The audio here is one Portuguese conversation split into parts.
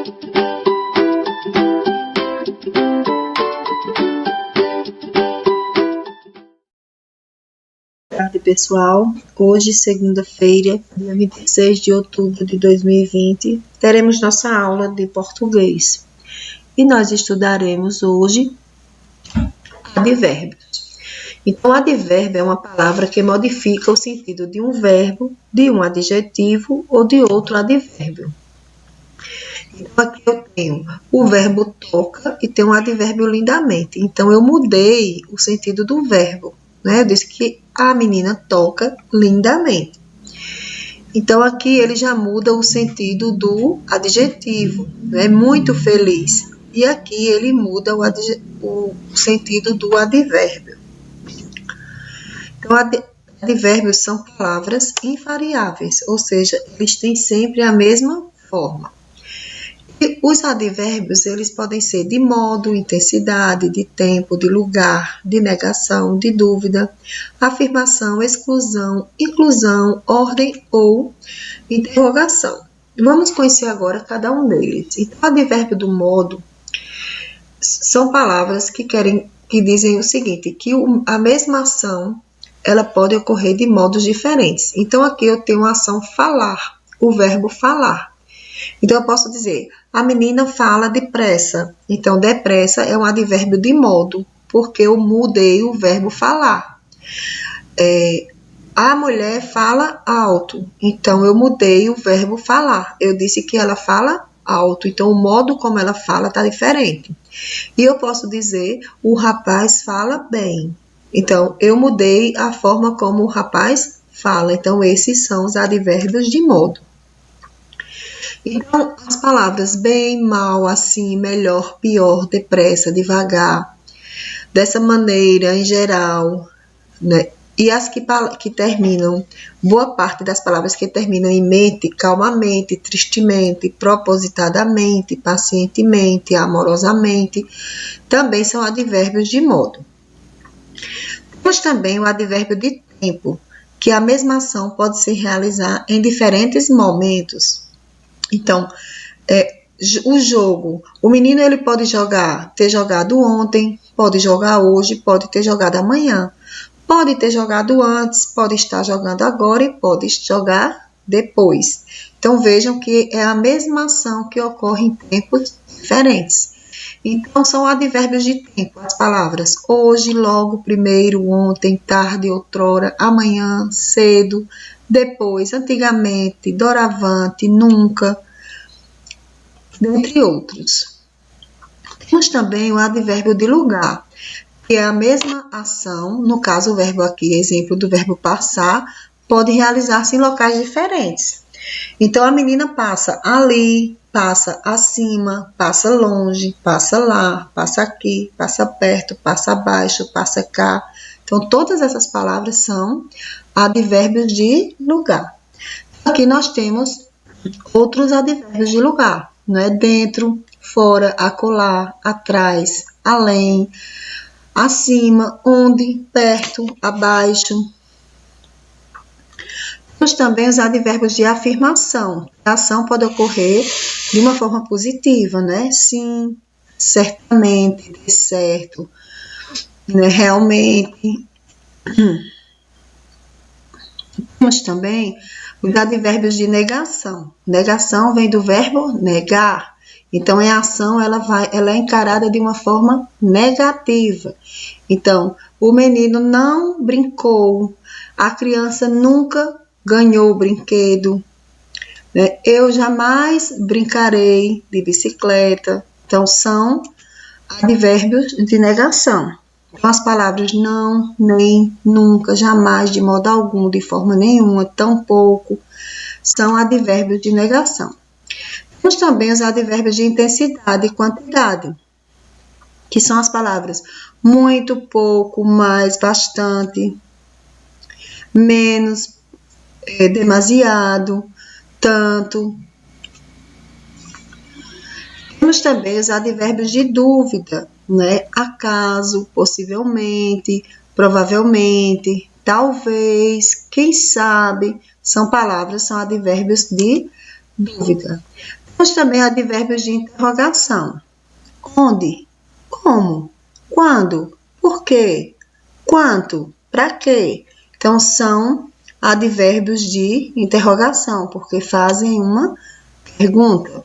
Boa tarde, pessoal. Hoje, segunda-feira, dia 26 de outubro de 2020, teremos nossa aula de português. E nós estudaremos hoje advérbios. Então, advérbio é uma palavra que modifica o sentido de um verbo, de um adjetivo ou de outro advérbio. Então, aqui eu tenho o verbo toca e tem um advérbio lindamente. Então, eu mudei o sentido do verbo, né? Eu disse que a menina toca lindamente. Então, aqui ele já muda o sentido do adjetivo, né? Muito feliz. E aqui ele muda o sentido do advérbio. Então, advérbios são palavras invariáveis, ou seja, eles têm sempre a mesma forma. E os advérbios, eles podem ser de modo, intensidade, de tempo, de lugar, de negação, de dúvida, afirmação, exclusão, inclusão, ordem ou interrogação. Vamos conhecer agora cada um deles. Então, advérbio do modo são palavras que dizem o seguinte, que a mesma ação, ela pode ocorrer de modos diferentes. Então, aqui eu tenho a ação falar, o verbo falar. Então, eu posso dizer, a menina fala depressa. Então, depressa é um advérbio de modo, porque eu mudei o verbo falar. A mulher fala alto. Então, eu mudei o verbo falar. Eu disse que ela fala alto. Então, o modo como ela fala está diferente. E eu posso dizer, o rapaz fala bem. Então, eu mudei a forma como o rapaz fala. Então, esses são os advérbios de modo. Então, as palavras bem, mal, assim, melhor, pior, depressa, devagar, dessa maneira, em geral, né? E as que terminam, boa parte das palavras que terminam em mente, calmamente, tristemente, propositadamente, pacientemente, amorosamente, também são advérbios de modo. Temos também o advérbio de tempo, que a mesma ação pode se realizar em diferentes momentos. Então, o jogo, o menino ele pode ter jogado ontem, pode jogar hoje, pode ter jogado amanhã, pode ter jogado antes, pode estar jogando agora e pode jogar depois. Então, vejam que é a mesma ação que ocorre em tempos diferentes. Então, são advérbios de tempo, as palavras hoje, logo, primeiro, ontem, tarde, outrora, amanhã, cedo, depois, antigamente, doravante, nunca, dentre outros. Temos também o advérbio de lugar, que é a mesma ação, no caso o verbo aqui, exemplo do verbo passar, pode realizar-se em locais diferentes. Então, a menina passa ali, passa acima, passa longe, passa lá, passa aqui, passa perto, passa abaixo, passa cá. Então, todas essas palavras são advérbios de lugar. Aqui nós temos outros advérbios de lugar, né? Dentro, fora, acolá, atrás, além, acima, onde, perto, abaixo. Temos também os advérbios de afirmação. A ação pode ocorrer de uma forma positiva, né? Sim, certamente, de certo, né? Realmente. Temos também os advérbios de negação. Negação vem do verbo negar. Então, a ação ela é encarada de uma forma negativa. Então, o menino não brincou, a criança nunca ganhou o brinquedo, né? Eu jamais brincarei de bicicleta. Então, são advérbios de negação. Então, as palavras não, nem, nunca, jamais, de modo algum, de forma nenhuma, tampouco, são advérbios de negação. Temos também os advérbios de intensidade e quantidade, que são as palavras muito, pouco, mais, bastante, menos, demasiado, tanto. Temos também os advérbios de dúvida, né? Acaso, possivelmente, provavelmente, talvez, quem sabe, são advérbios de dúvida. Temos também advérbios de interrogação. Onde? Como? Quando? Por quê? Quanto? Para quê? Então, são advérbios de interrogação, porque fazem uma pergunta.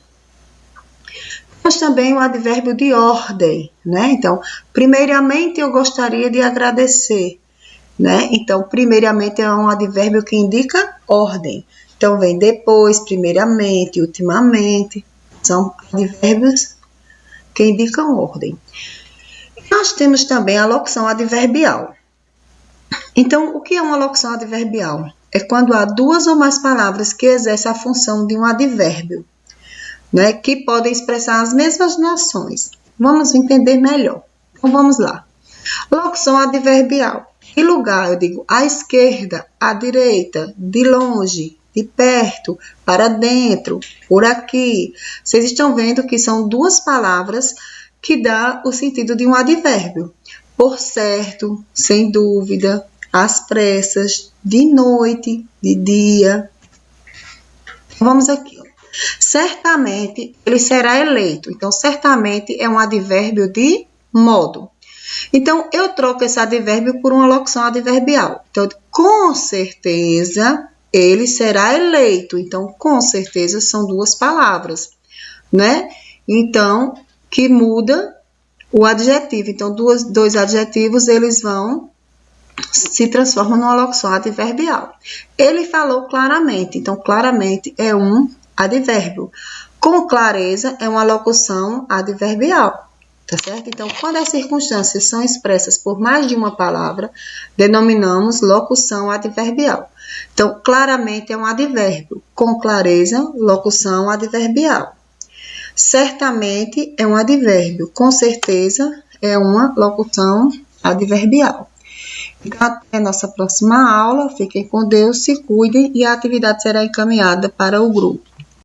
Temos também o advérbio de ordem, né? Então, primeiramente eu gostaria de agradecer, né? Então, primeiramente é um advérbio que indica ordem. Então, vem depois, primeiramente, ultimamente. São advérbios que indicam ordem. Nós temos também a locução adverbial. Então, o que é uma locução adverbial? É quando há duas ou mais palavras que exercem a função de um advérbio, né, que podem expressar as mesmas noções. Vamos entender melhor. Então, vamos lá. Locução adverbial. Em lugar, eu digo à esquerda, à direita, de longe, de perto, para dentro, por aqui. Vocês estão vendo que são duas palavras que dão o sentido de um advérbio. Por certo, sem dúvida, às pressas, de noite, de dia. Vamos aqui. Certamente, ele será eleito. Então, certamente é um advérbio de modo. Então, eu troco esse advérbio por uma locução adverbial. Então, com certeza, ele será eleito. Então, com certeza, são duas palavras, né? Então, que muda o adjetivo. Então, dois adjetivos, eles se transformam numa locução adverbial. Ele falou claramente. Então, claramente é um advérbio. Com clareza é uma locução adverbial. Tá certo? Então, quando as circunstâncias são expressas por mais de uma palavra, denominamos locução adverbial. Então, claramente é um advérbio. Com clareza, locução adverbial. Certamente é um advérbio. Com certeza é uma locução adverbial. Então, até a nossa próxima aula. Fiquem com Deus, se cuidem e a atividade será encaminhada para o grupo.